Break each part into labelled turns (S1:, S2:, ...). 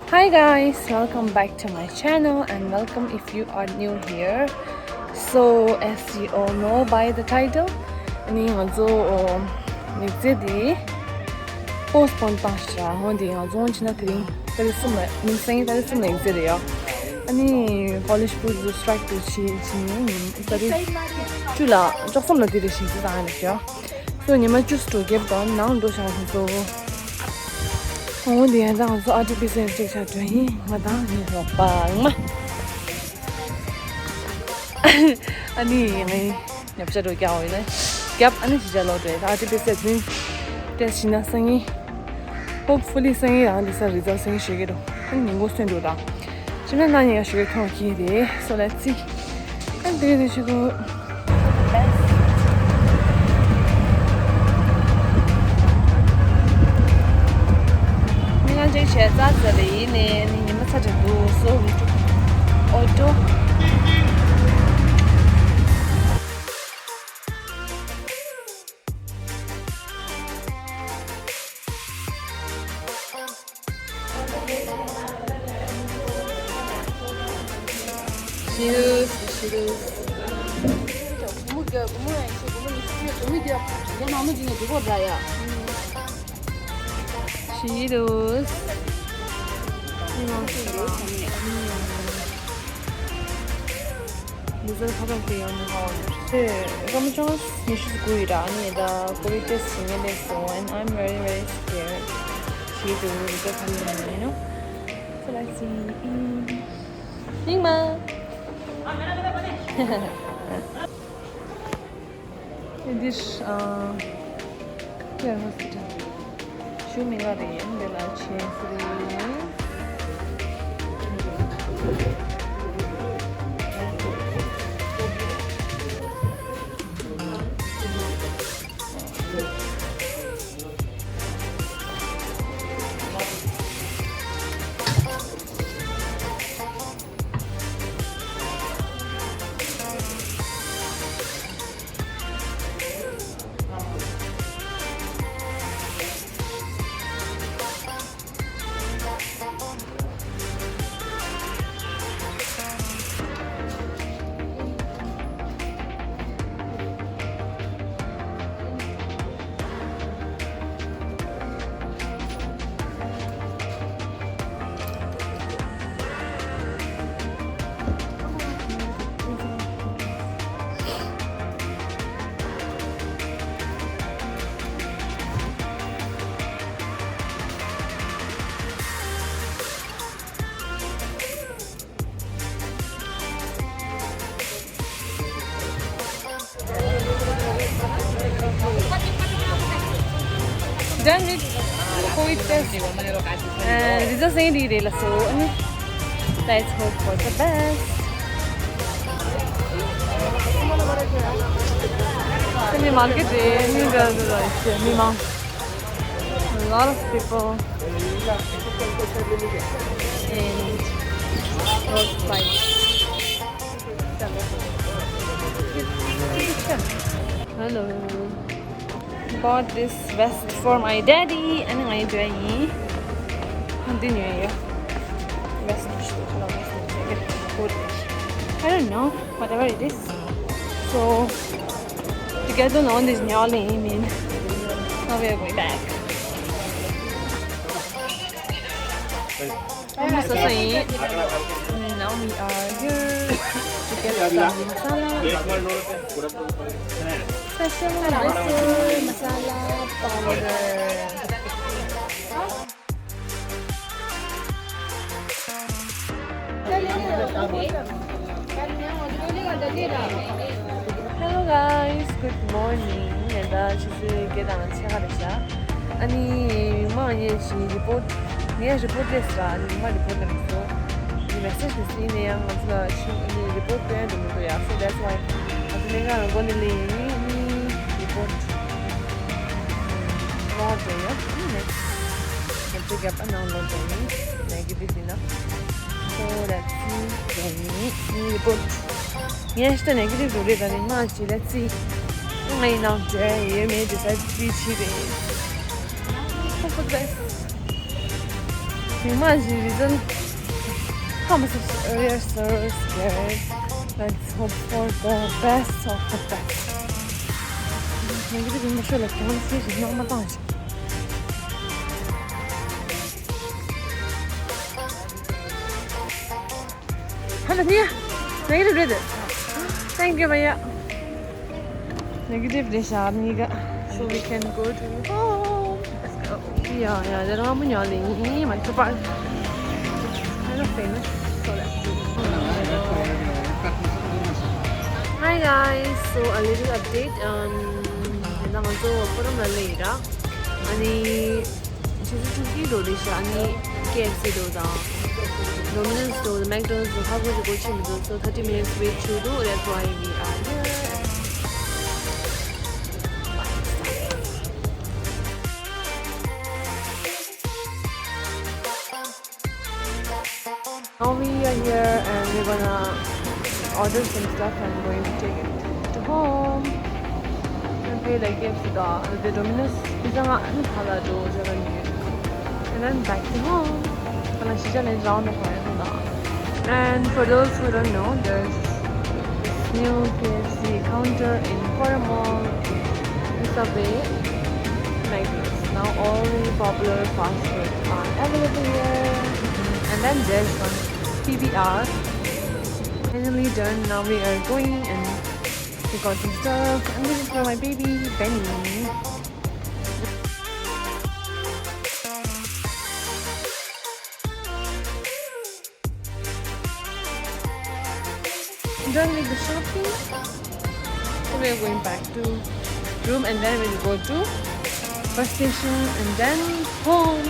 S1: Hi guys, welcome back to my channel and welcome if you are new here. So as you all know by the title, ni ngazo nixidi postponed pasha hondi ngazo china tring tarisuma ninsai tarisuma nixidi ya. Ani college puju strike to chi tari chula josam na dire shi ta ya. So ni ma just to give down now do sha so我哋喺度做artificial 即係做嘢，我當然落班嘛。아니 옆자로 겨울에 갭 안에 진짜 로드에 artificial 진 대신에 생이 hopefully 생이 안 돼서 result 생이 쉬기로 아니 뭐 생도다. 지금 나니가 쉬게 통 기대. So let's see. 안 되게 되시고这些在这里呢，你们才这读书，澳洲。Cheetos. 무슨 사람들이 오는 거 네, 깜짝 놀랐고요. 아니다. 거기 testing 됐어. And I'm very very scared. Cheetos 이거 달리는 So let's see. 밍마. This yeah, hospital. Shumi가 rin della Cefri. Done with COVID test. Results नहीं दी रही so let's hope for the best. Can market a lot of people and roadside. Hello. Bought this vest for my daddy and my daddy. Continue. Vest. I don't know, whatever it is. So together on this nyali, I mean, now we are going back. Almost the same. Now we are here to get some masala. Special masala powder. Hello guys, good morning. 내가 지금 계단은 제가 됐어. 아니, 뭐 이제 리포트, 내가 리포트했어. 아니, 뭐 리포트했어. 이 메시지 있네요. 맞아, 지금 리포트 해야 되는 거야. So that's why. 아주 내가 원래 report. Loading. Next, pick up an unloading. Negative enough. So let's see. Report. Yes, the negative will be very much. Let's see. I know Jay may decide to be cheating. Hope for the best. Imagine, how much we are so scared. Let's hope for the best of the best. نقدر نمشي لك كمان في نوع ما طانش. هلا فيها. نقدر بدر. Thank you भैया. Negative Desharniga. So we can go to home. Let's go. Yeah, there are many things. My super. Kind of famous. So let's do it. Hi guys. So a little update on. Now also from Malaysia. Ani. Chuki do this. Ani KFC do da. Domino's do the McDonald's do. How would you go to so 30 minutes wait to do. That's why we are here. Now we are here and we're gonna order some stuff and going to take it to home. And pay like KFC the Domino's pizza and then back to home. And for those who don't know, there's this new KFC counter in Forum Mall, the subway, like this. Now all the popular fast foods are available here. And then there's one PBR. Finally done. Now we are going and we got some stuff. And this is for my baby Benny. Done with the shopping. So we are going back to room and then we'll go to bus station and then home.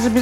S1: Żeby